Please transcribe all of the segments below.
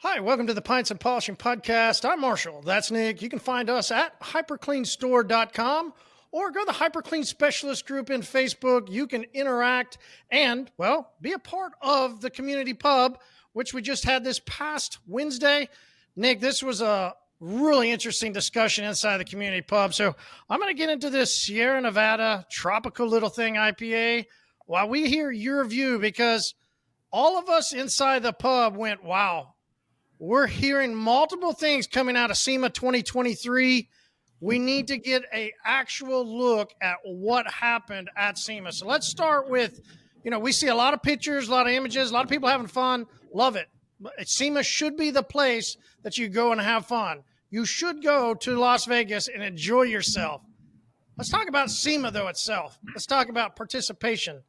Hi, welcome to the Pints Polishing Podcast. I'm Marshall. That's Nick. You can find us at hyperCLEANstore.com or go to the HyperCLEAN Specialist group in Facebook. You can interact and, well, be a part of the community pub, which we just had this past Wednesday. Nick, this was a really interesting discussion inside the community pub. So I'm going to get into this Sierra Nevada tropical little thing IPA while we hear your view, because all of us inside the pub went, wow. We're hearing multiple things coming out of SEMA 2023. We need to get an actual look at what happened at SEMA. So let's start with, we see a lot of pictures, a lot of images, a lot of people having fun. Love it. SEMA should be the place that you go and have fun. You should go to Las Vegas and enjoy yourself. Let's talk about SEMA, though, itself. Let's talk about participation.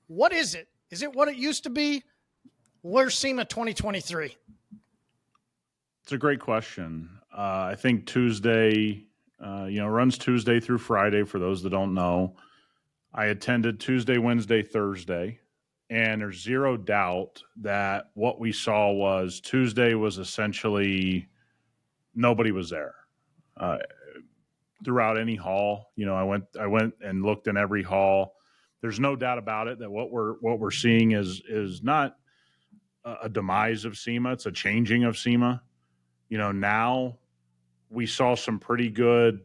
What is it? Is it what it used to be? Where's SEMA 2023? It's a great question. I think Tuesday, runs Tuesday through Friday for those that don't know. I attended Tuesday, Wednesday, Thursday, and there's zero doubt that what we saw was Tuesday was essentially nobody was there throughout any hall. I went and looked in every hall. There's no doubt about it that what we're seeing is not a demise of SEMA. It's a changing of SEMA. Now we saw some pretty good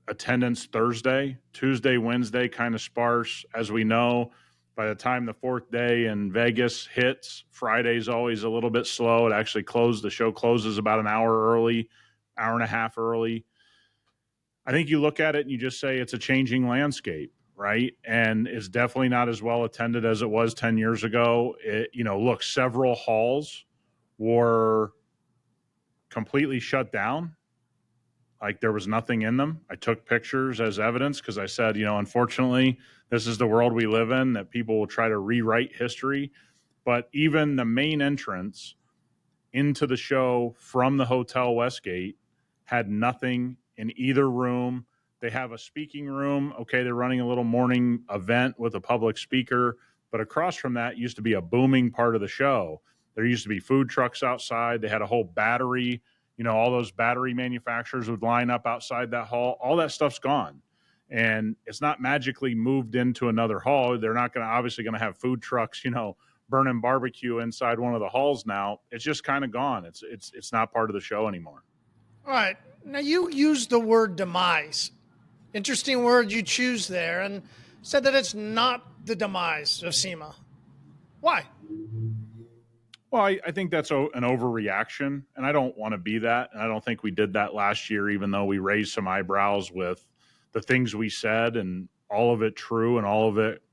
attendance Thursday. Tuesday, Wednesday, kind of sparse. As we know, by the time the fourth day in Vegas hits, Friday's always a little bit slow. It actually the show closes about an hour early, hour and a half early. I think you look at it and you just say it's a changing landscape, right? And it's definitely not as well attended as it was 10 years ago. Several halls were completely shut down, like there was nothing in them. I took pictures as evidence because I said, unfortunately, this is the world we live in, that people will try to rewrite history. But even the main entrance into the show from the Hotel Westgate had nothing in either room. They have a speaking room. Okay, they're running a little morning event with a public speaker, but across from that used to be a booming part of the show. There used to be food trucks outside. They had a whole battery, all those battery manufacturers would line up outside that hall. All that stuff's gone. And it's not magically moved into another hall. They're not obviously going to have food trucks, burning barbecue inside one of the halls now. It's just kind of gone. It's not part of the show anymore. All right. Now you used the word demise. Interesting word you choose there, and said that it's not the demise of SEMA. Why? Well, I think that's an overreaction, and I don't want to be that. And I don't think we did that last year, even though we raised some eyebrows with the things we said, and all of it true, and all of it,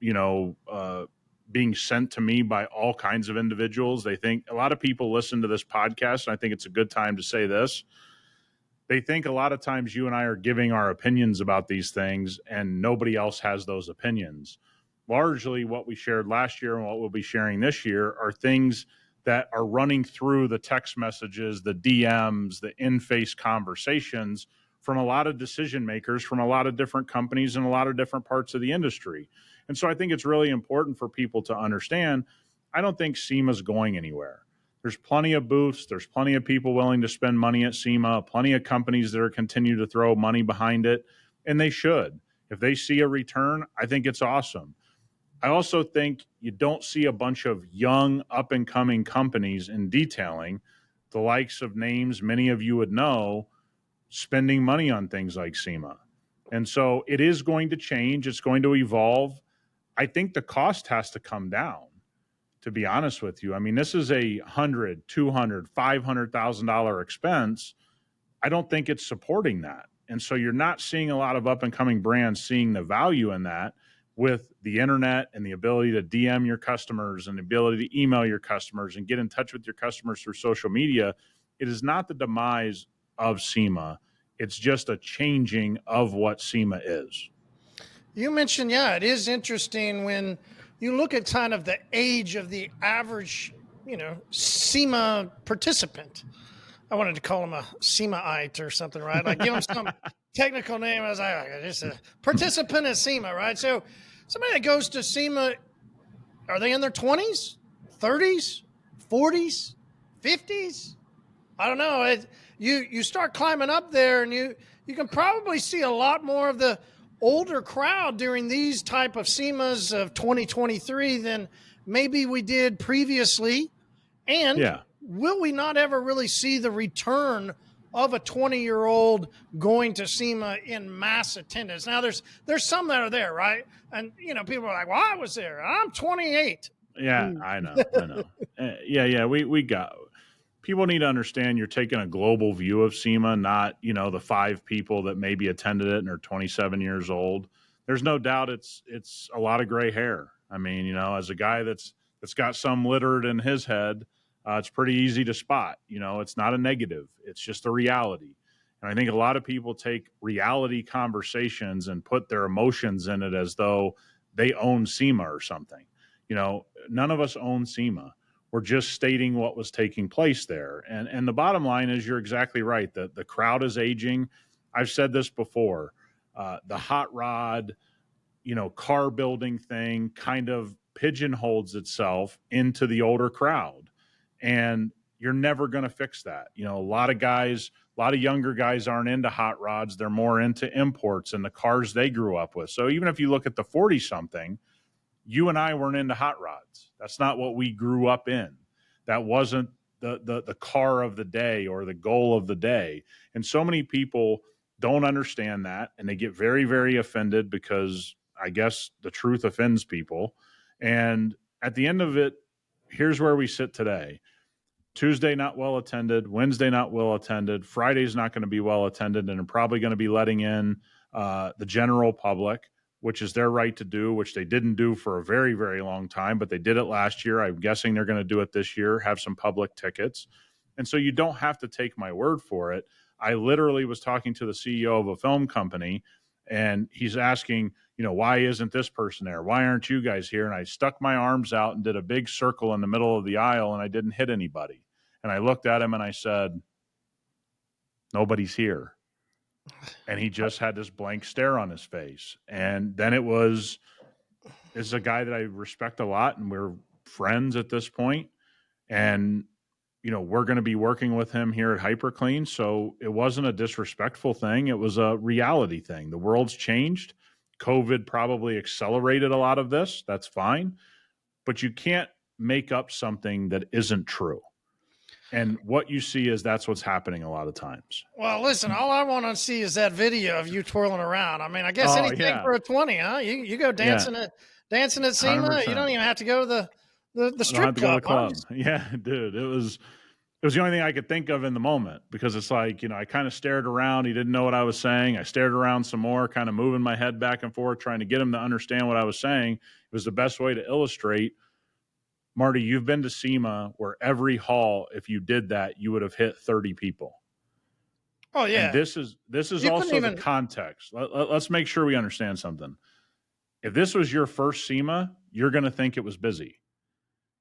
being sent to me by all kinds of individuals. They think a lot of people listen to this podcast, and I think it's a good time to say this. They think a lot of times you and I are giving our opinions about these things, and nobody else has those opinions. Largely what we shared last year and what we'll be sharing this year are things that are running through the text messages, the DMs, the in-face conversations from a lot of decision makers from a lot of different companies and a lot of different parts of the industry. And so I think it's really important for people to understand, I don't think SEMA's going anywhere. There's plenty of booths. There's plenty of people willing to spend money at SEMA, plenty of companies that are continue to throw money behind it, and they should. If they see a return, I think it's awesome. I also think you don't see a bunch of young, up-and-coming companies in detailing, the likes of names many of you would know, spending money on things like SEMA. And so it is going to change. It's going to evolve. I think the cost has to come down, to be honest with you. I mean, this is a $100,000, $200,000, $500,000 expense. I don't think it's supporting that. And so you're not seeing a lot of up-and-coming brands seeing the value in that. With the internet and the ability to DM your customers and the ability to email your customers and get in touch with your customers through social media, it is not the demise of SEMA. It's just a changing of what SEMA is. You mentioned, it is interesting when you look at kind of the age of the average, SEMA participant. I wanted to call him a SEMA-ite or something, right? Like give him some technical name. I was like, just a participant at SEMA, right? So somebody that goes to SEMA, are they in their 20s, 30s, 40s? 50s. I don't know. You start climbing up there, and you can probably see a lot more of the older crowd during these type of SEMAs of 2023 than maybe we did previously. And will we not ever really see the return of a 20-year-old going to SEMA in mass attendance? Now, there's some that are there, right? And, people are like, well, I was there. I'm 28. Yeah, I know. We got people need to understand you're taking a global view of SEMA, not, the 5 people that maybe attended it and are 27 years old. There's no doubt it's a lot of gray hair. I mean, as a guy that's got some littered in his head, it's pretty easy to spot. It's not a negative. It's just a reality. And I think a lot of people take reality conversations and put their emotions in it as though they own SEMA or something. None of us own SEMA. We're just stating what was taking place there. And the bottom line is you're exactly right. The crowd is aging. I've said this before. The hot rod, car building thing kind of pigeonholes itself into the older crowd. And you're never going to fix that. A lot of younger guys aren't into hot rods. They're more into imports and the cars they grew up with. So even if you look at the 40-something, you and I weren't into hot rods. That's not what we grew up in. That wasn't the car of the day or the goal of the day. And so many people don't understand that, and they get very, very offended because I guess the truth offends people. And at the end of it, here's where we sit today. Tuesday not well attended, Wednesday not well attended, Friday's not going to be well attended, and they're probably going to be letting in the general public, which is their right to do, which they didn't do for a very, very long time, but they did it last year. I'm guessing they're going to do it this year, have some public tickets. And so you don't have to take my word for it. I literally was talking to the CEO of a film company, and he's asking, why isn't this person there? Why aren't you guys here? And I stuck my arms out and did a big circle in the middle of the aisle, and I didn't hit anybody. And I looked at him and I said, nobody's here. And he just had this blank stare on his face. And then it's a guy that I respect a lot, and we're friends at this point. And, we're going to be working with him here at hyperCLEAN. So it wasn't a disrespectful thing. It was a reality thing. The world's changed. COVID probably accelerated a lot of this. That's fine. But you can't make up something that isn't true. And what you see is that's what's happening a lot of times. Well, listen, all I want to see is that video of you twirling around. I mean, I guess anything for a 20, huh? You go dancing at SEMA. 100%. You don't even have to go to the strip club. Yeah, dude, it was the only thing I could think of in the moment, because it's like, I kind of stared around. He didn't know what I was saying. I stared around some more, kind of moving my head back and forth, trying to get him to understand what I was saying. It was the best way to illustrate. Marty, you've been to SEMA where every hall, if you did that, you would have hit 30 people. Oh, yeah. And this is also the context. Let's make sure we understand something. If this was your first SEMA, you're going to think it was busy.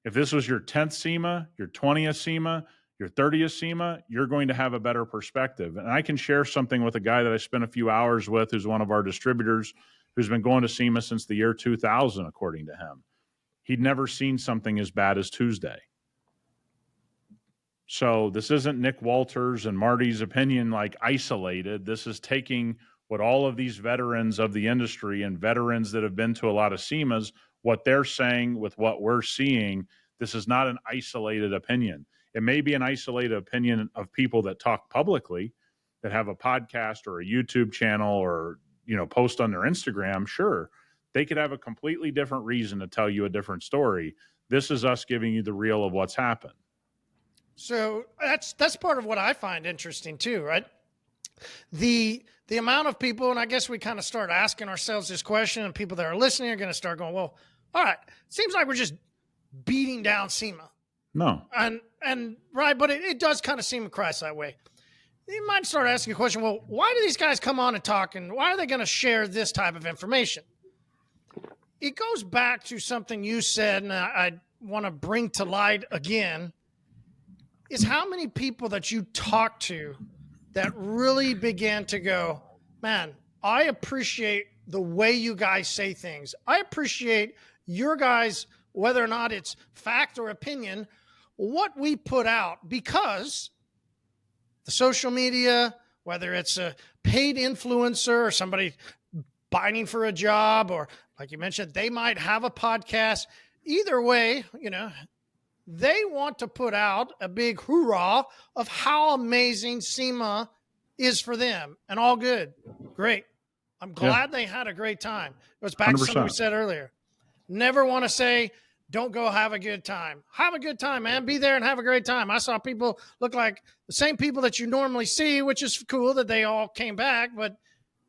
If this was your 10th SEMA, your 20th SEMA, your 30th SEMA, you're going to have a better perspective. And I can share something with a guy that I spent a few hours with, who's one of our distributors, who's been going to SEMA since the year 2000, according to him. He'd never seen something as bad as Tuesday. So this isn't Nick Walters and Marty's opinion like isolated. This is taking what all of these veterans of the industry and veterans that have been to a lot of SEMAs, what they're saying with what we're seeing. This is not an isolated opinion. It may be an isolated opinion of people that talk publicly, that have a podcast or a YouTube channel or, post on their Instagram. Sure. They could have a completely different reason to tell you a different story. This is us giving you the real of what's happened. So that's part of what I find interesting too, right? The amount of people, and I guess we kind of start asking ourselves this question, and people that are listening are going to start going, well, all right, seems like we're just beating down SEMA. No. And right, but it does kind of seem across that way. You might start asking a question, well, why do these guys come on and talk, and why are they going to share this type of information? It goes back to something you said, and I want to bring to light again, is how many people that you talk to that really began to go, man, I appreciate the way you guys say things. I appreciate your guys, whether or not it's fact or opinion, what we put out, because the social media, whether it's a paid influencer or somebody biting for a job, or like you mentioned, they might have a podcast. Either way, they want to put out a big hoorah of how amazing SEMA is for them, and all good. Great. I'm glad they had a great time. It was back to something we 100%. said earlier. Never want to say, don't go have a good time. Have a good time, man. Be there and have a great time. I saw people look like the same people that you normally see, which is cool that they all came back. But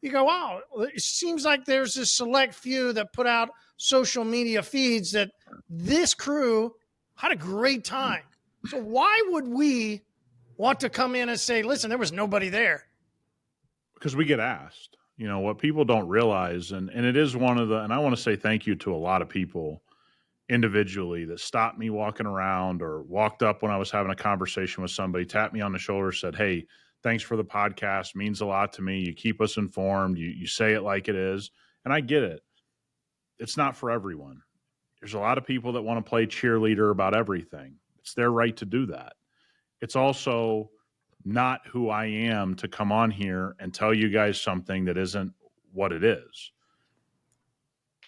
you go, wow, it seems like there's this select few that put out social media feeds that this crew had a great time. So why would we want to come in and say, listen, there was nobody there? Because we get asked, what people don't realize, and it is one of and I want to say thank you to a lot of people individually that stopped me walking around or walked up when I was having a conversation with somebody, tapped me on the shoulder, said, hey, thanks for the podcast. Means a lot to me. You keep us informed. You say it like it is. And I get it. It's not for everyone. There's a lot of people that want to play cheerleader about everything. It's their right to do that. It's also not who I am to come on here and tell you guys something that isn't what it is.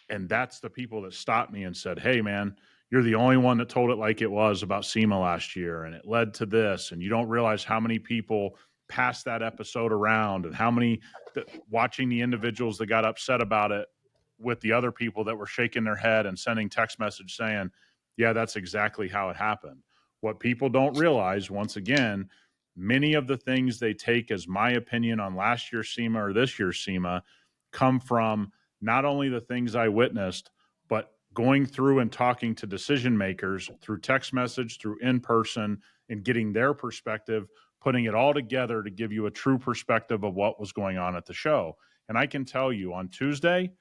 And that's the people that stopped me and said, hey, man, you're the only one that told it like it was about SEMA last year, and it led to this. And you don't realize how many people passed that episode around, and how many watching the individuals that got upset about it with the other people that were shaking their head and sending text message saying, yeah, that's exactly how it happened. What people don't realize, once again, many of the things they take as my opinion on last year's SEMA or this year's SEMA come from not only the things I witnessed, but going through and talking to decision makers through text message, through in person, and getting their perspective, putting it all together to give you a true perspective of what was going on at the show. And I can tell you, on Tuesday,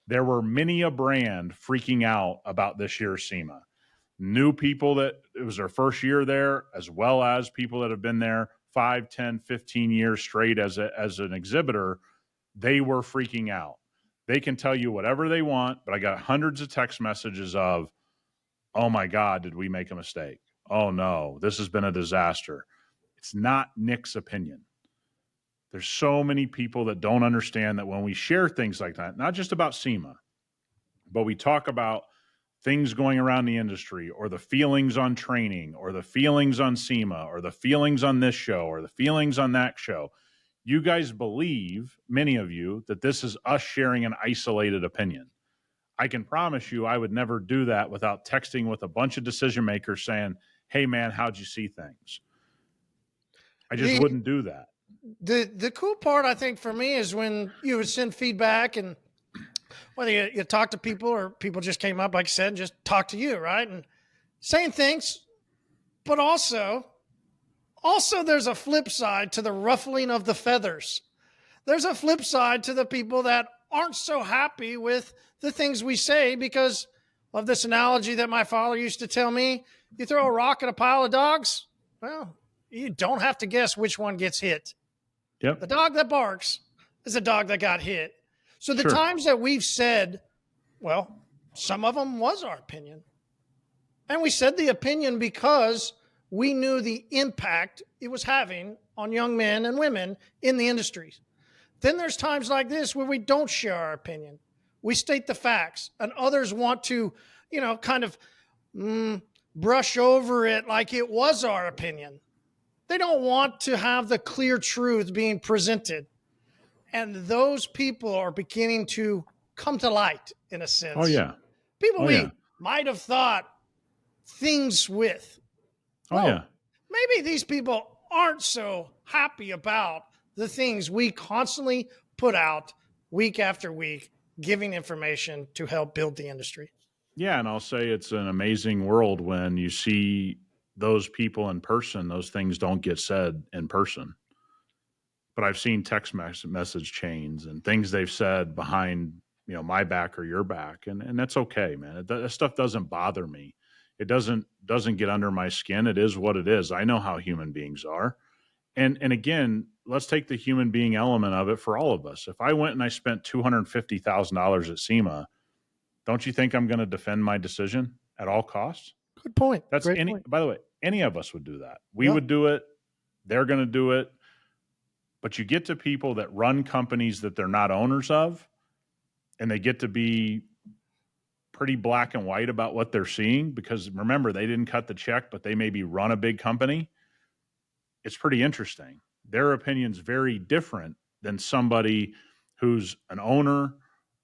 there were many a brand freaking out about this year's SEMA. New people that it was their first year there, as well as people that have been there 5, 10, 15 years straight as an exhibitor. They were freaking out. They can tell you whatever they want, but I got hundreds of text messages of, oh my God, did we make a mistake? Oh no, this has been a disaster. It's not Nick's opinion. There's so many people that don't understand that when we share things like that, not just about SEMA, but we talk about things going around the industry, or the feelings on training, or the feelings on SEMA, or the feelings on this show, or the feelings on that show. You guys believe, many of you, that this is us sharing an isolated opinion. I can promise you I would never do that without texting with a bunch of decision makers saying, hey man, how'd you see things? I just wouldn't do that. The cool part, I think, for me is when you would send feedback, and whether you talk to people or people just came up, like I said, and just talk to you, right? And saying things, but also there's a flip side to the ruffling of the feathers. There's a flip side to the people that aren't so happy with the things we say because of this analogy that my father used to tell me. You throw a rock at a pile of dogs, well, you don't have to guess which one gets hit. Yep. The dog that barks is a dog that got hit. So the times that we've said, well, some of them was our opinion. And we said the opinion because we knew the impact it was having on young men and women in the industries. Then there's times like this where we don't share our opinion. We state the facts, and others want to, kind of brush over it like it was our opinion. They don't want to have the clear truth being presented. And those people are beginning to come to light, in a sense. Oh, yeah. People we might have thought things with. Oh, yeah. Maybe these people aren't so happy about the things we constantly put out week after week, giving information to help build the industry. Yeah, and I'll say it's an amazing world when you see those people in person. Those things don't get said in person. But I've seen text message chains and things they've said behind, my back or your back, and that's okay, man. That stuff doesn't bother me. It doesn't get under my skin. It is what it is. I know how human beings are. And again, let's take the human being element of it for all of us. If I went and I spent $250,000 at SEMA, don't you think I'm going to defend my decision at all costs? Of Good point. That's Great any, point. by the way, any of us would do that. We Yeah. would do it. They're going to do it. But you get to people that run companies that they're not owners of, and they get to be pretty black and white about what they're seeing, because remember, they didn't cut the check, but they maybe run a big company. It's pretty interesting. Their opinion's very different than somebody who's an owner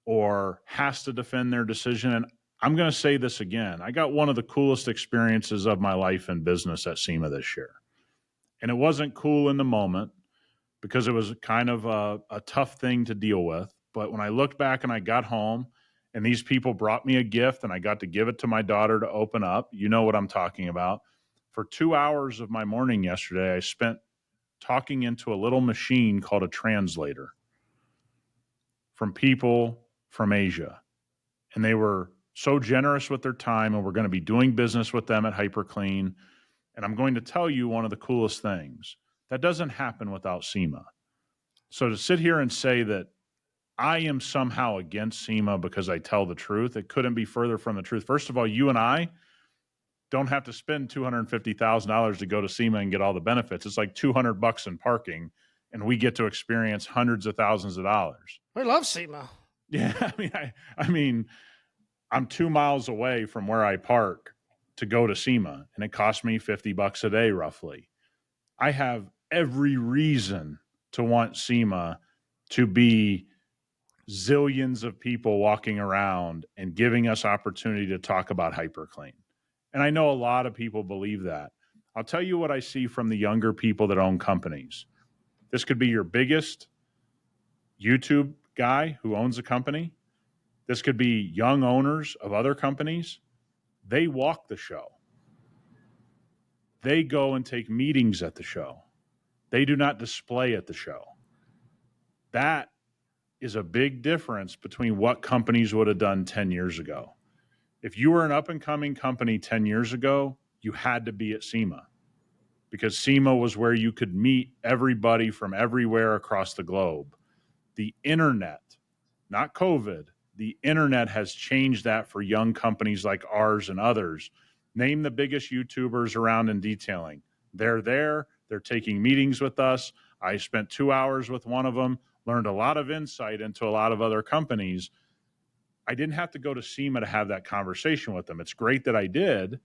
or has to defend their decision. And I'm going to say this again. I got one of the coolest experiences of my life in business at SEMA this year. And it wasn't cool in the moment because it was kind of a tough thing to deal with. But when I looked back and I got home and these people brought me a gift and I got to give it to my daughter to open up, you know what I'm talking about. For 2 hours of my morning yesterday, I spent talking into a little machine called a translator from people from Asia. And they were so generous with their time, and we're going to be doing business with them at hyperCLEAN. And I'm going to tell you one of the coolest things. That doesn't happen without SEMA. So to sit here and say that I am somehow against SEMA because I tell the truth, it couldn't be further from the truth. First of all, you and I don't have to spend $250,000 to go to SEMA and get all the benefits. It's like $200 in parking, and we get to experience hundreds of thousands of dollars. We love SEMA. Yeah, I mean, I'm 2 miles away from where I park to go to SEMA, and it costs me $50 a day roughly. I have every reason to want SEMA to be zillions of people walking around and giving us opportunity to talk about hyperCLEAN. And I know a lot of people believe that. I'll tell you what I see from the younger people that own companies. This could be your biggest YouTube guy who owns a company. This could be young owners of other companies. They walk the show. They go and take meetings at the show. They do not display at the show. That is a big difference between what companies would have done 10 years ago. If you were an up-and-coming company 10 years ago, you had to be at SEMA, because SEMA was where you could meet everybody from everywhere across the globe. The internet, not COVID, the internet has changed that for young companies like ours and others. Name the biggest YouTubers around in detailing. They're there. They're taking meetings with us. I spent 2 hours with one of them, learned a lot of insight into a lot of other companies. I didn't have to go to SEMA to have that conversation with them. It's great that I did,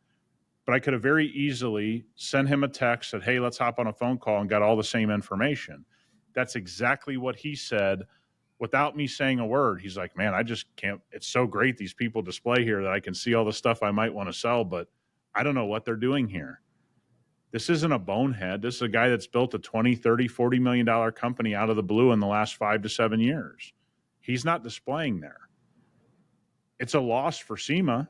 but I could have very easily sent him a text, said, hey, let's hop on a phone call, and got all the same information. That's exactly what he said without me saying a word. He's like, man, I just can't. It's so great these people display here that I can see all the stuff I might want to sell, but I don't know what they're doing here. This isn't a bonehead. This is a guy that's built a $20, $30, $40 million company out of the blue in the last 5 to 7 years. He's not displaying there. It's a loss for SEMA,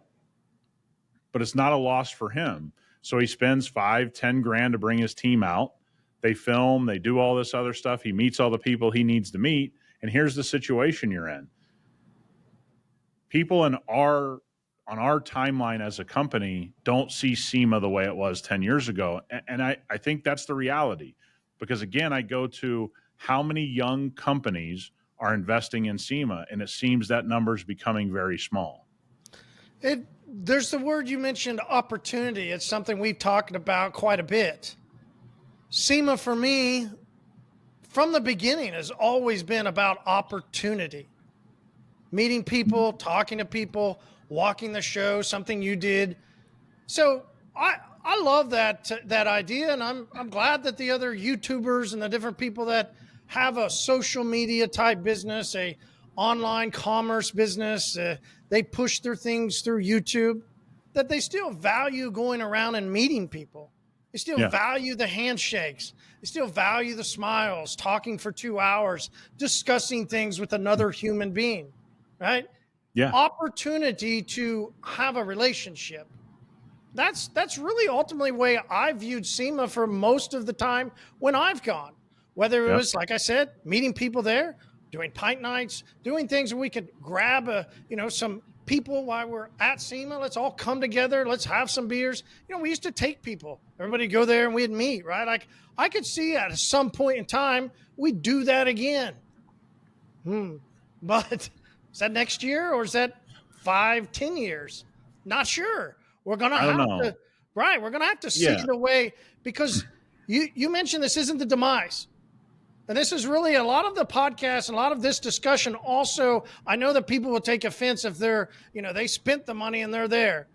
but it's not a loss for him. So he spends $5-10 to bring his team out. They film, they do all this other stuff. He meets all the people he needs to meet. And here's the situation you're in. People on our timeline as a company don't see SEMA the way it was 10 years ago. And I think that's the reality. Because again, I go to how many young companies are investing in SEMA, and it seems that number is becoming very small. There's the word you mentioned, opportunity. It's something we've talked about quite a bit. SEMA for me, from the beginning, has always been about opportunity. Meeting people, talking to people, walking the show, something you did. So I love that idea, and I'm glad that the other YouTubers and the different people that have a social media type business, a online commerce business, they push their things through YouTube, that they still value going around and meeting people. They still value the handshakes. They still value the smiles, talking for 2 hours, discussing things with another human being, right? Yeah. Opportunity to have a relationship. That's really ultimately the way I viewed SEMA for most of the time when I've gone. Whether it was, like I said, meeting people there, doing pint nights, doing things where we could grab some people while we're at SEMA. Let's all come together. Let's have some beers. We used to take people. Everybody go there and we'd meet, right? Like I could see at some point in time we'd do that again. But is that next year or is that 5-10 years? Not sure. We're going to I don't have know. to, right. We're going to have to see Yeah. the way, because you mentioned this isn't the demise. And this is really a lot of the podcast and a lot of this discussion. Also, I know that people will take offense if they're, they spent the money and they're there.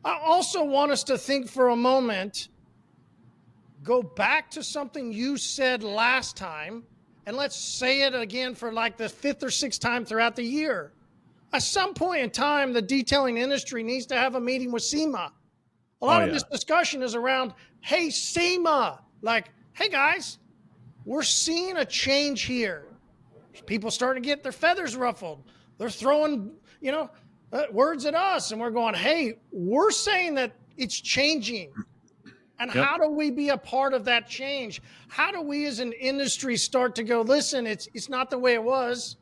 I also want us to think for a moment, go back to something you said last time, and let's say it again for like the fifth or sixth time throughout the year. At some point in time, the detailing industry needs to have a meeting with SEMA. A Oh lot of yeah. this discussion is around, hey, SEMA, like, hey guys, we're seeing a change here. People starting to get their feathers ruffled. They're throwing, words at us, and we're going, hey, we're saying that it's changing. And Yep. how do we be a part of that change? How do we as an industry start to go, listen, it's not the way it was,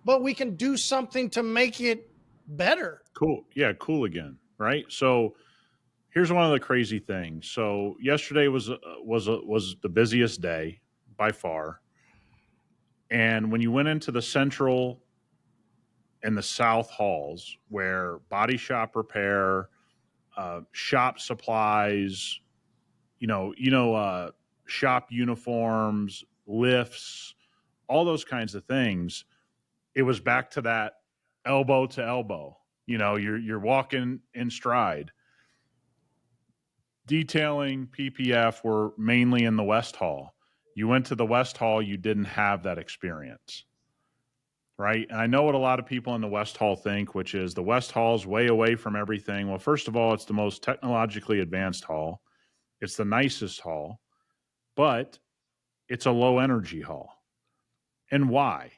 but we can do something to make it better? Cool. Yeah. Cool again. Right. So here's one of the crazy things. So yesterday was the busiest day by far. And when you went into the central and the south halls where body shop repair, shop supplies, shop uniforms, lifts, all those kinds of things, it was back to that elbow to elbow. You're walking in stride. Detailing, PPF were mainly in the West Hall. You went to the West Hall, you didn't have that experience, right? And I know what a lot of people in the West Hall think, which is the West Hall is way away from everything. Well, first of all, it's the most technologically advanced hall. It's the nicest hall, but it's a low energy hall. And why?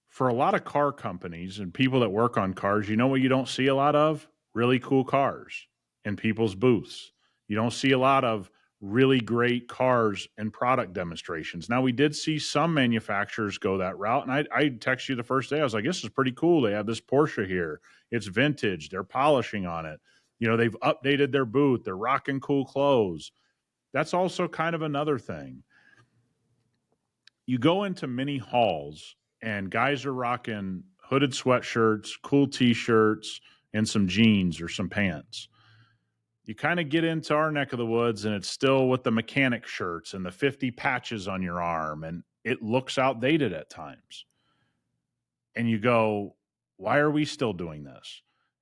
For a lot of car companies and people that work on cars, you know what you don't see a lot of? Really cool cars in people's booths. You don't see a lot of really great cars and product demonstrations. Now, we did see some manufacturers go that route. And I texted you the first day. I was like, this is pretty cool. They have this Porsche here. It's vintage. They're polishing on it. They've updated their booth. They're rocking cool clothes. That's also kind of another thing. You go into many halls and guys are rocking hooded sweatshirts, cool t-shirts, and some jeans or some pants. You kind of get into our neck of the woods and it's still with the mechanic shirts and the 50 patches on your arm, and it looks outdated at times. And you go, why are we still doing this?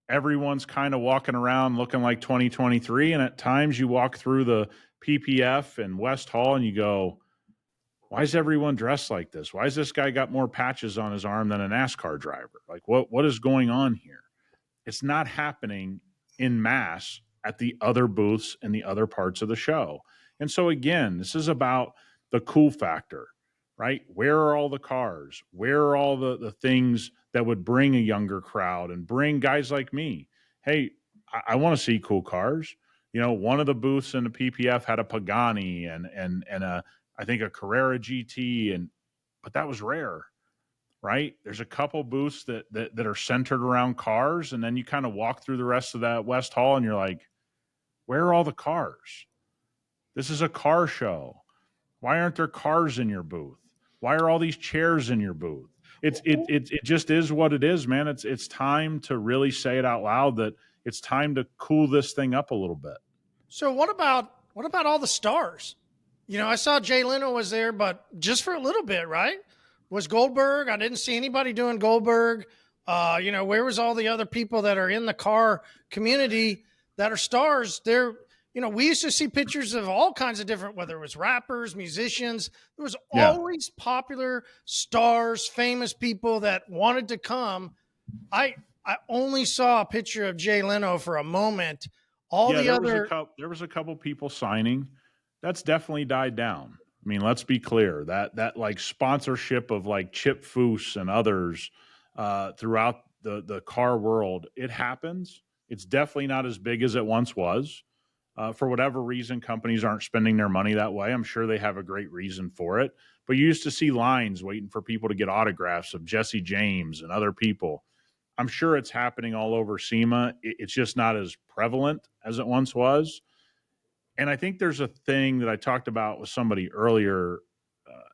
Everyone's kind of walking around looking like 2023. And at times you walk through the PPF and West Hall and you go, why is everyone dressed like this? Why has this guy got more patches on his arm than a NASCAR driver? Like, what is going on here? It's not happening in mass at the other booths and the other parts of the show. And so, again, this is about the cool factor, right? Where are all the cars? Where are all the things that would bring a younger crowd and bring guys like me? Hey, I want to see cool cars. One of the booths in the PPF had a Pagani and a, I think, a Carrera GT, but that was rare, right? There's a couple booths that are centered around cars, and then you kind of walk through the rest of that West Hall, and you're like, where are all the cars? This is a car show. Why aren't there cars in your booth? Why are all these chairs in your booth? It just is what it is, man. It's time to really say it out loud that it's time to cool this thing up a little bit. So what about all the stars? I saw Jay Leno was there, but just for a little bit, right? Was Goldberg? I didn't see anybody doing Goldberg. Where was all the other people that are in the car community that are stars? We used to see pictures of all kinds of different, whether it was rappers, musicians. There was always popular stars, famous people that wanted to come. I only saw a picture of Jay Leno for a moment. There was a couple people signing. That's definitely died down. I mean, let's be clear that like sponsorship of like Chip Foose and others throughout the car world, it happens. It's definitely not as big as it once was. For whatever reason, companies aren't spending their money that way. I'm sure they have a great reason for it. But you used to see lines waiting for people to get autographs of Jesse James and other people. I'm sure it's happening all over SEMA. It's just not as prevalent as it once was. And I think there's a thing that I talked about with somebody earlier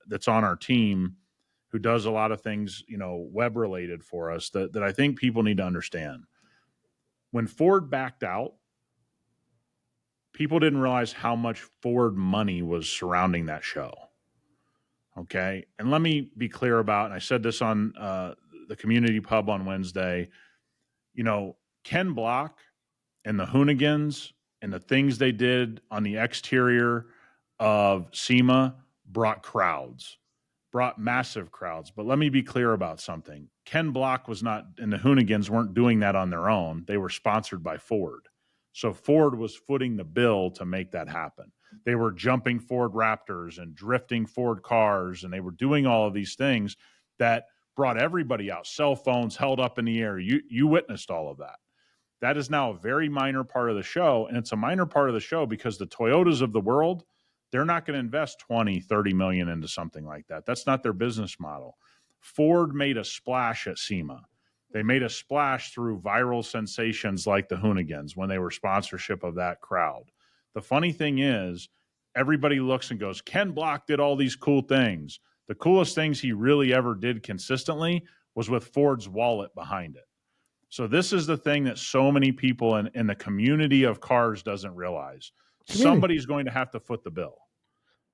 that's on our team who does a lot of things, web related for us that I think people need to understand. When Ford backed out people didn't realize how much Ford money was surrounding that show. Okay. And let me be clear about, and I said this on the community pub on Wednesday, Ken Block and the Hoonigans and the things they did on the exterior of SEMA brought massive crowds. But let me be clear about something. Ken Block was not, and the Hoonigans weren't doing that on their own. They were sponsored by Ford. So Ford was footing the bill to make that happen. They were jumping Ford Raptors and drifting Ford cars, and they were doing all of these things that brought everybody out. Cell phones held up in the air. You witnessed all of that. That is now a very minor part of the show, and it's a minor part of the show because the Toyotas of the world, they're not going to invest 20, 30 million into something like that. That's not their business model. Ford made a splash at SEMA. They made a splash through viral sensations like the Hoonigans when they were sponsorship of that crowd. The funny thing is, everybody looks and goes, Ken Block did all these cool things. The coolest things he really ever did consistently was with Ford's wallet behind it. So this is the thing that so many people in the community of cars doesn't realize. Somebody's going to have to foot the bill,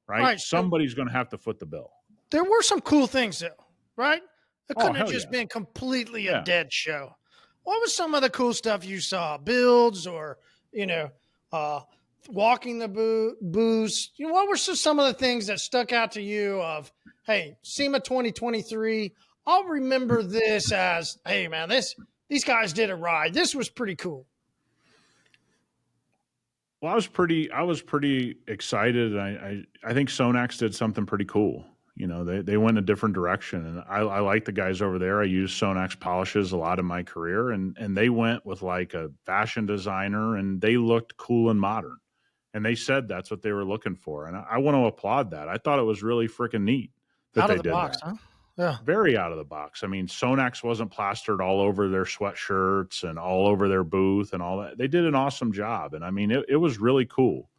right? Somebody's going to have to foot the bill. There were some cool things, though, right? It couldn't have just been completely a dead show. What was some of the cool stuff you saw? Builds or, walking the booths? What were some of the things that stuck out to you of, hey, SEMA 2023, I'll remember this as, hey, man, these guys did a ride. This was pretty cool. Well, I was pretty excited. And I think Sonax did something pretty cool. They went a different direction, and I like the guys over there. I used Sonax polishes a lot in my career, and they went with like a fashion designer, and they looked cool and modern. And they said that's what they were looking for, and I want to applaud that. I thought it was really freaking neat that they did that. Huh? Yeah. Very out of the box. I mean, Sonax wasn't plastered all over their sweatshirts and all over their booth and all that. They did an awesome job. And I mean, it was really cool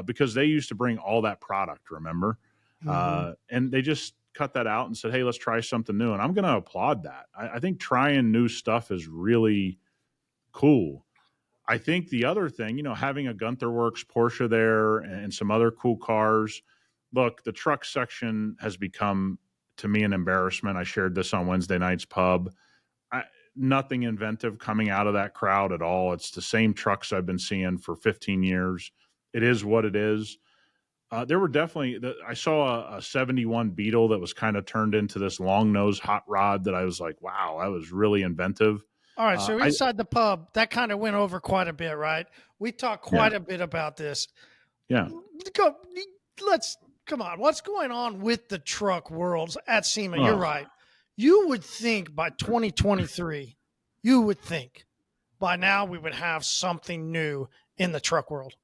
because they used to bring all that product, remember? Mm-hmm. And they just cut that out and said, hey, let's try something new. And I'm going to applaud that. I think trying new stuff is really cool. I think the other thing, having a Gunther Works Porsche there and some other cool cars. Look, the truck section has become, to me, an embarrassment. I shared this on Wednesday night's pub. Nothing inventive coming out of that crowd at all. It's the same trucks I've been seeing for 15 years. It is what it is. There were definitely, I saw a 71 Beetle that was kind of turned into this long nose hot rod that I was like, wow, that was really inventive. All right. So inside the pub, that kind of went over quite a bit, right? We talked quite a bit about this. Yeah. Come on. What's going on with the truck worlds at SEMA? You're right. You would think by 2023, by now we would have something new in the truck world.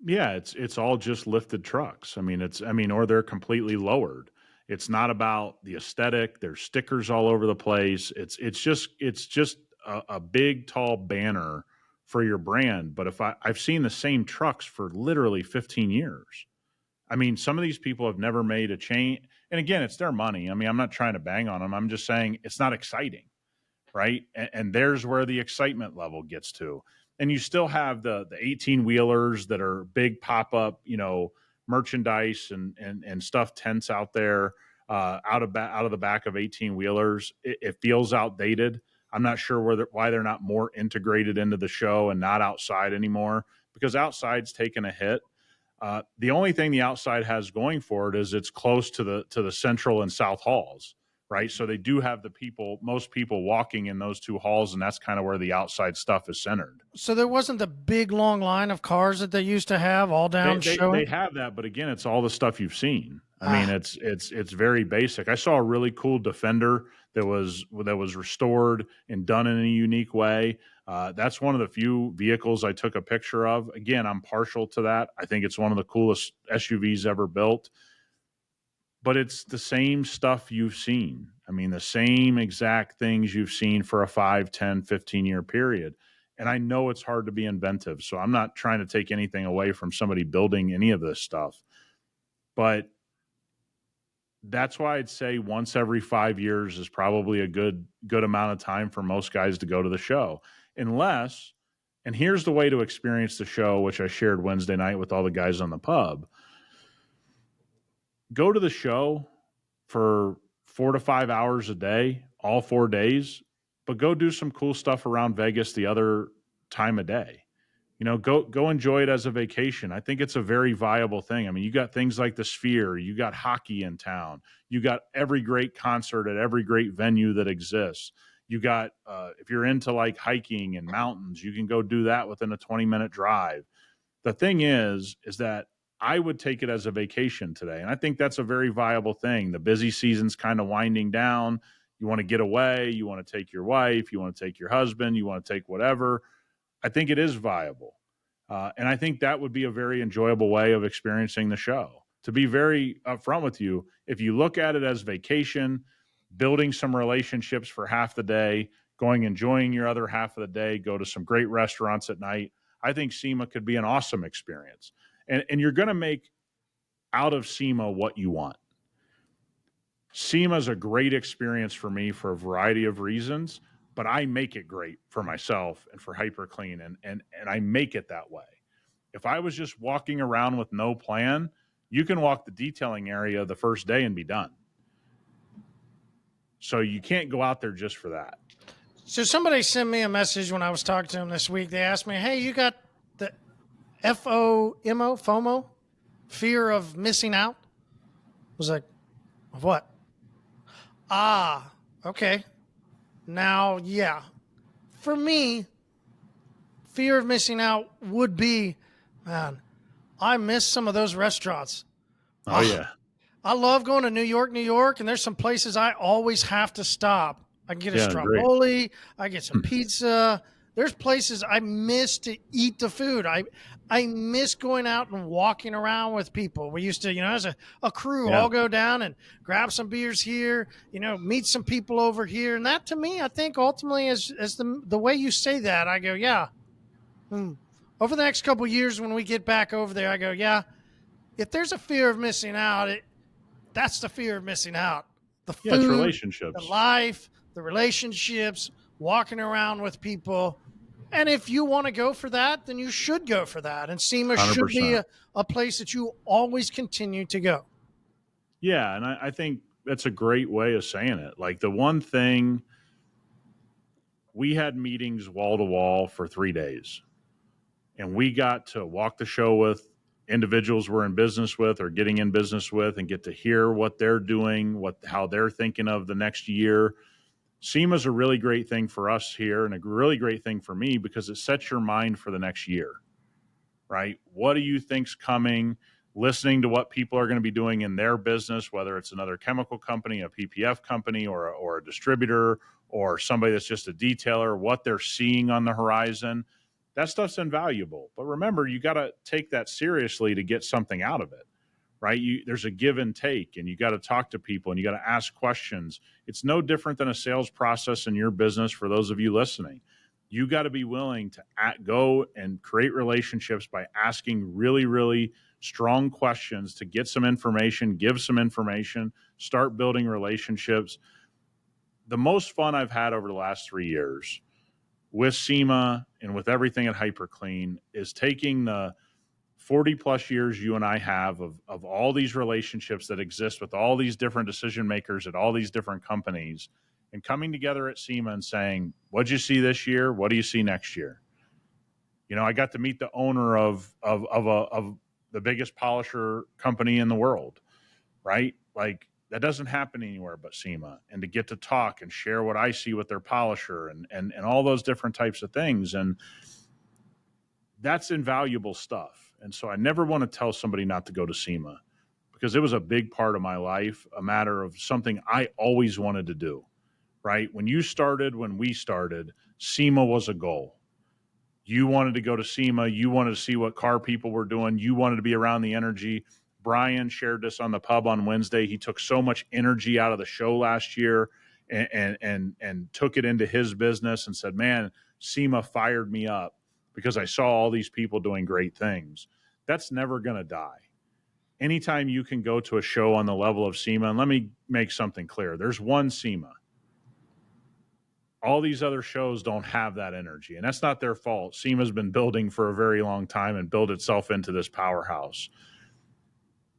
Yeah, it's all just lifted trucks. Or they're completely lowered. It's not about the aesthetic. There's stickers all over the place. It's just a big, tall banner for your brand. But I've seen the same trucks for literally 15 years. I mean, some of these people have never made a change. And again, it's their money. I mean, I'm not trying to bang on them. I'm just saying it's not exciting, right? And there's where the excitement level gets to. And you still have the 18-wheelers that are big pop-up, merchandise and stuffed tents out there out of the back of 18-wheelers. It feels outdated. I'm not sure why they're not more integrated into the show and not outside anymore, because outside's taken a hit. The only thing the outside has going for it is it's close to the central and south halls, right? So they do have most people walking in those two halls, and that's kind of where the outside stuff is centered. So there wasn't the big long line of cars that they used to have all down showing? They have that, but again, it's all the stuff you've seen. I mean, it's very basic. I saw a really cool Defender that was restored and done in a unique way. That's one of the few vehicles I took a picture of. Again, I'm partial to that. I think it's one of the coolest SUVs ever built. But it's the same stuff you've seen. I mean, the same exact things you've seen for a 5, 10, 15-year period. And I know it's hard to be inventive, so I'm not trying to take anything away from somebody building any of this stuff. But that's why I'd say once every 5 years is probably a good amount of time for most guys to go to the show. Unless And here's the way to experience the show, which I shared Wednesday night with all the guys on the pub. Go to the show for 4 to 5 hours a day, all 4 days, but go do some cool stuff around Vegas the other time of day. Go enjoy it as a vacation. I think it's a very viable thing. I mean, you got things like the Sphere, you got hockey in town, you got every great concert at every great venue that exists. You got, if you're into like hiking and mountains, you can go do that within a 20-minute drive. The thing is that I would take it as a vacation today. And I think that's a very viable thing. The busy season's kind of winding down. You want to get away. You want to take your wife. You want to take your husband. You want to take whatever. I think it is viable. And I think that would be a very enjoyable way of experiencing the show. To be very upfront with you, if you look at it as vacation, building some relationships for half the day, enjoying your other half of the day, go to some great restaurants at night, I think SEMA could be an awesome experience. And you're going to make out of SEMA what you want. SEMA is a great experience for me for a variety of reasons, but I make it great for myself and for hyperCLEAN, and I make it that way. If I was just walking around with no plan, you can walk the detailing area the first day and be done. So you can't go out there just for that. So somebody sent me a message when I was talking to them this week. They asked me, hey, you got the FOMO, fear of missing out? I was like, of what? Okay. Now, yeah. For me, fear of missing out would be, man, I miss some of those restaurants. Oh, yeah. I love going to New York, and there's some places I always have to stop. I can get a stromboli. I get some pizza. There's places I miss to eat the food. I miss going out and walking around with people. We used to, as a crew, all go down and grab some beers here, meet some people over here. And that, to me, I think ultimately, as the way you say that, I go, yeah. Over the next couple of years when we get back over there, I go, yeah, if there's a fear of missing out, that's the fear of missing out. The food, it's relationships, the life, the relationships, walking around with people. And if you want to go for that, then you should go for that. And SEMA 100%. should be a place that you always continue to go. Yeah, and I think that's a great way of saying it. Like, the one thing, we had meetings wall to wall for 3 days, and we got to walk the show with individuals we're in business with or getting in business with, and get to hear what they're doing, how they're thinking of the next year. SEMA is a really great thing for us here, and a really great thing for me, because it sets your mind for the next year, right? What do you think's coming? Listening to what people are going to be doing in their business, whether it's another chemical company, a PPF company, or a distributor, or somebody that's just a detailer, what they're seeing on the horizon. That stuff's invaluable. But remember, you got to take that seriously to get something out of it. Right? There's a give and take, and you got to talk to people, and you got to ask questions. It's no different than a sales process in your business. For those of you listening, you got to be willing to go and create relationships by asking really, really strong questions to get some information, give some information, start building relationships. The most fun I've had over the last 3 years with SEMA and with everything at hyperCLEAN is taking the 40 plus years you and I have of all these relationships that exist with all these different decision makers at all these different companies, and coming together at SEMA and saying, what'd you see this year? What do you see next year? I got to meet the owner of the biggest polisher company in the world, right? Like, that doesn't happen anywhere but SEMA. And to get to talk and share what I see with their polisher and all those different types of things. And that's invaluable stuff. And so I never want to tell somebody not to go to SEMA, because it was a big part of my life, a matter of something I always wanted to do, right? When we started, SEMA was a goal. You wanted to go to SEMA. You wanted to see what car people were doing. You wanted to be around the energy. Brian shared this on the pub on Wednesday. He took so much energy out of the show last year and took it into his business and said, man, SEMA fired me up because I saw all these people doing great things. That's never going to die. Anytime you can go to a show on the level of SEMA, and let me make something clear, there's one SEMA. All these other shows don't have that energy, and that's not their fault. SEMA's been building for a very long time and built itself into this powerhouse.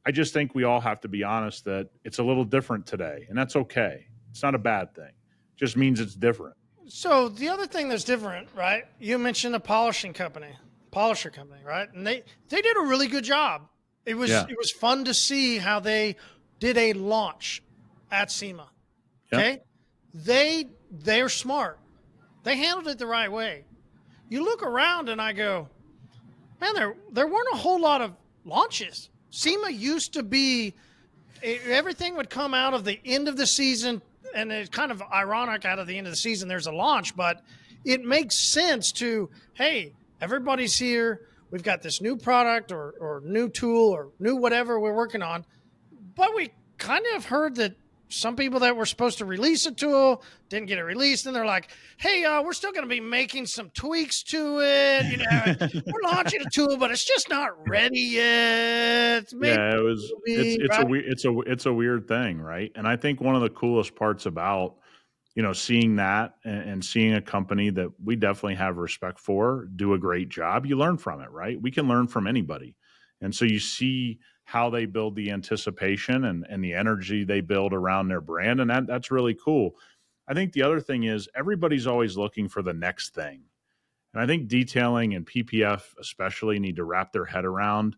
I just think we all have to be honest that it's a little different today, and that's okay. It's not a bad thing. It just means it's different. So the other thing that's different, right? You mentioned the polisher company, right? And they did a really good job. It was fun to see how they did a launch at SEMA. Okay, they're smart. They handled it the right way. You look around and I go, man, there weren't a whole lot of launches. SEMA used to be everything would come out of the end of the season, and it's kind of ironic out of the end of the season there's a launch, but it makes sense to, hey, everybody's here. We've got this new product or new tool or new whatever we're working on. But we kind of heard that some people that were supposed to release a tool didn't get it released, and they're like, hey, we're still going to be making some tweaks to it. You know, we're launching a tool, but it's just not ready yet. Maybe it's a weird thing, right? And I think one of the coolest parts about, you know, seeing that and seeing a company that we definitely have respect for do a great job, you learn from it, right? We can learn from anybody. And so you see how they build the anticipation and the energy they build around their brand. And that's really cool. I think the other thing is everybody's always looking for the next thing. And I think detailing and PPF especially need to wrap their head around,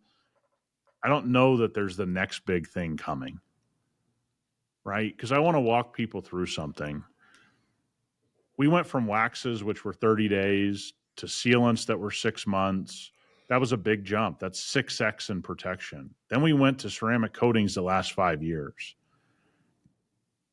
I don't know that there's the next big thing coming, right? Because I want to walk people through something. We went from waxes, which were 30 days, to sealants that were 6 months. That was a big jump. That's 6x in protection. Then we went to ceramic coatings the last 5 years.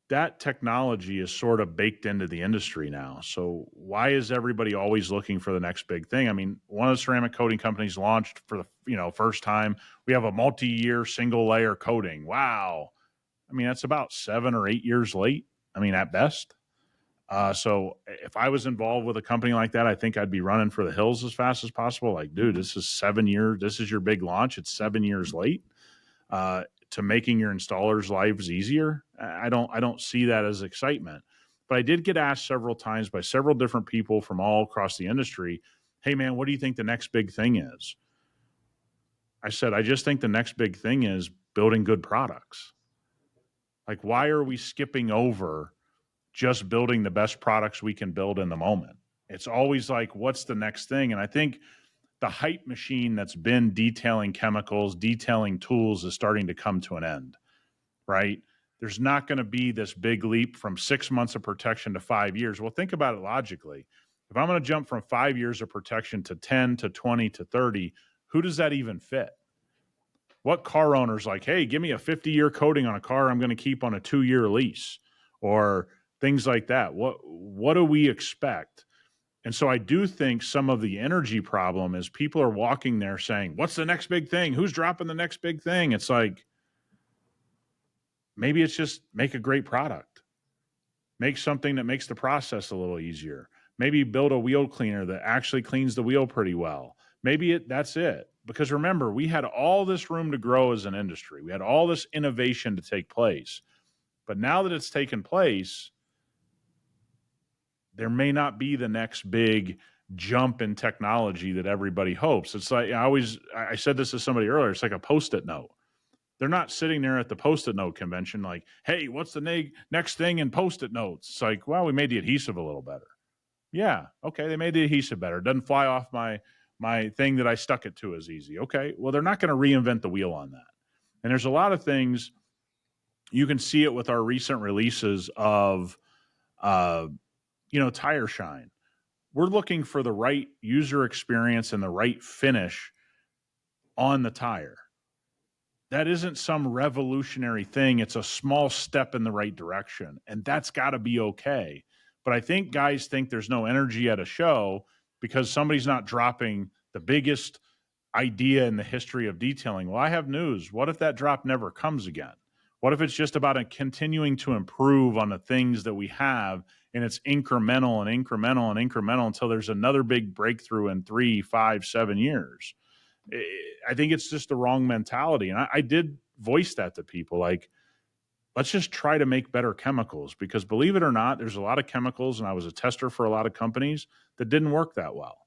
That technology is sort of baked into the industry now. So why is everybody always looking for the next big thing? I mean, one of the ceramic coating companies launched for the first time. We have a multi-year single layer coating. Wow. I mean, that's about 7 or 8 years late. I mean, at best. So if I was involved with a company like that, I think I'd be running for the hills as fast as possible. Like, dude, this is 7 years. This is your big launch. It's 7 years late to making your installers' lives easier. I don't see that as excitement. But I did get asked several times by several different people from all across the industry, hey, man, what do you think the next big thing is? I said, I just think the next big thing is building good products. Like, why are we skipping over just building the best products we can build in the moment? It's always like, what's the next thing? And I think the hype machine that's been detailing chemicals, detailing tools is starting to come to an end, right? There's not going to be this big leap from 6 months of protection to 5 years. Well, think about it logically. If I'm going to jump from 5 years of protection to 10 to 20 to 30, who does that even fit? What car owner's like, hey, give me a 50-year coating on a car I'm going to keep on a 2-year lease, or things like that? What do we expect? And so I do think some of the energy problem is people are walking there saying, what's the next big thing? Who's dropping the next big thing? It's like, maybe it's just make a great product. Make something that makes the process a little easier. Maybe build a wheel cleaner that actually cleans the wheel pretty well. Maybe that's it. Because remember, we had all this room to grow as an industry. We had all this innovation to take place. But now that it's taken place, there may not be the next big jump in technology that everybody hopes. It's like, I said this to somebody earlier, it's like a Post-it note. They're not sitting there at the Post-it note convention like, hey, what's the next thing in Post-it notes? It's like, well, we made the adhesive a little better. Yeah, okay, they made the adhesive better. It doesn't fly off my thing that I stuck it to as easy. Okay, well, they're not going to reinvent the wheel on that. And there's a lot of things, you can see it with our recent releases of tire shine. We're looking for the right user experience and the right finish on the tire. That isn't some revolutionary thing. It's a small step in the right direction, and that's got to be okay. But I think guys think there's no energy at a show because somebody's not dropping the biggest idea in the history of detailing. Well, I have news. What if that drop never comes again? What if it's just about continuing to improve on the things that we have, and it's incremental and incremental and incremental until there's another big breakthrough in 3, 5, 7 years? I think it's just the wrong mentality. And I did voice that to people. Like let's just try to make better chemicals, because believe it or not, there's a lot of chemicals, and I was a tester for a lot of companies that didn't work that well.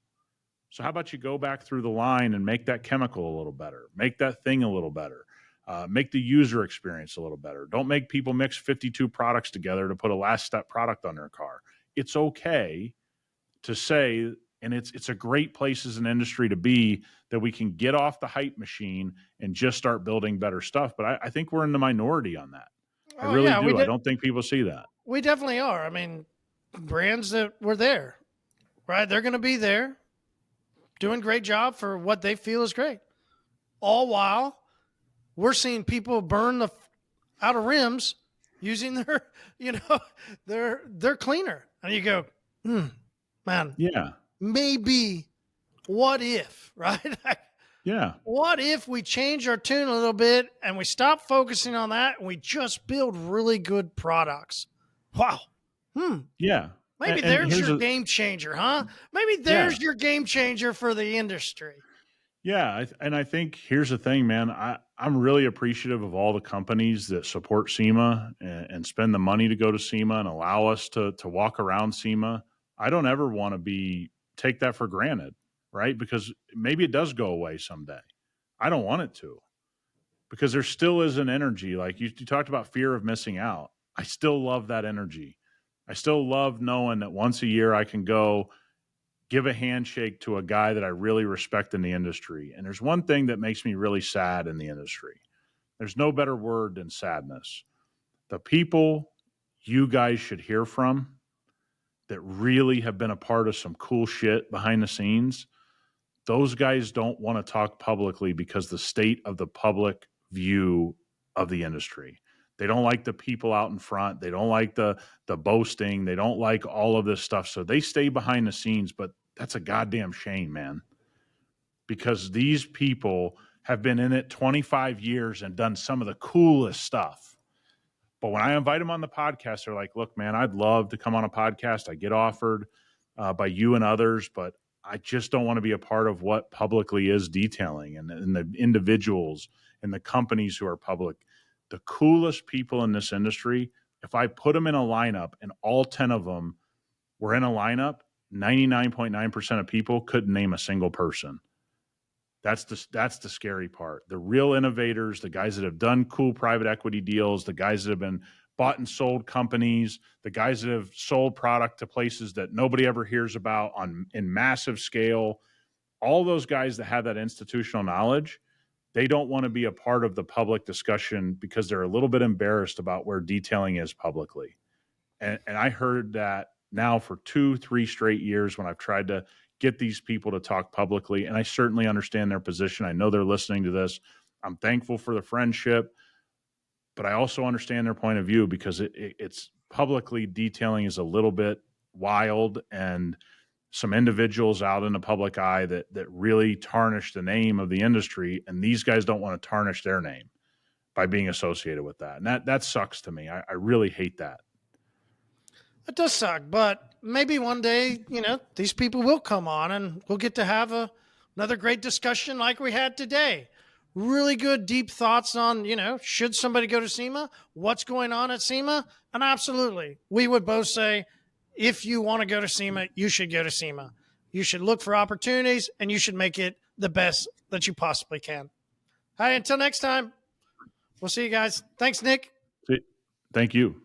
So how about you go back through the line and make that chemical a little better, make that thing a little better, make the user experience a little better. Don't make people mix 52 products together to put a last step product on their car. It's okay to say, and it's a great place as an industry to be, that we can get off the hype machine and just start building better stuff. But I think we're in the minority on that. I really do. I don't think people see that. We definitely are. I mean, brands that were there, right? They're going to be there doing a great job for what they feel is great. All while we're seeing people burn the outer rims using their, their cleaner. And you go, man, yeah, maybe what if, right? Yeah. What if we change our tune a little bit and we stop focusing on that and we just build really good products? Wow. Yeah. Maybe there's your game changer, huh? Maybe there's your game changer for the industry. Yeah. And I think here's the thing, man. I'm really appreciative of all the companies that support SEMA and spend the money to go to SEMA and allow us to walk around SEMA. I don't ever want to take that for granted, right? Because maybe it does go away someday. I don't want it to, because there still is an energy. Like you talked about fear of missing out. I still love that energy. I still love knowing that once a year I can go give a handshake to a guy that I really respect in the industry. And there's one thing that makes me really sad in the industry. There's no better word than sadness. The people you guys should hear from that really have been a part of some cool shit behind the scenes, those guys don't want to talk publicly because the state of the public view of the industry. They don't like the people out in front. They don't like the boasting. They don't like all of this stuff. So they stay behind the scenes, but that's a goddamn shame, man. Because these people have been in it 25 years and done some of the coolest stuff. But when I invite them on the podcast, they're like, look, man, I'd love to come on a podcast. I get offered by you and others, but I just don't want to be a part of what publicly is detailing and the individuals and the companies who are public. The coolest people in this industry, if I put them in a lineup and all 10 of them were in a lineup, 99.9% of people couldn't name a single person. That's the scary part. The real innovators, the guys that have done cool private equity deals, the guys that have been bought and sold companies, the guys that have sold product to places that nobody ever hears about in massive scale, all those guys that have that institutional knowledge, they don't want to be a part of the public discussion because they're a little bit embarrassed about where detailing is publicly. And I heard that now for 2-3 straight years when I've tried to get these people to talk publicly. And I certainly understand their position. I know they're listening to this. I'm thankful for the friendship, but I also understand their point of view because it's publicly detailing is a little bit wild, and some individuals out in the public eye that really tarnish the name of the industry. And these guys don't want to tarnish their name by being associated with that. And that sucks to me. I really hate that. It does suck, but maybe one day, these people will come on and we'll get to have another great discussion like we had today. Really good, deep thoughts on, should somebody go to SEMA? What's going on at SEMA? And absolutely, we would both say, if you want to go to SEMA, you should go to SEMA. You should look for opportunities and you should make it the best that you possibly can. Hey, until next time, we'll see you guys. Thanks, Nick. Thank you.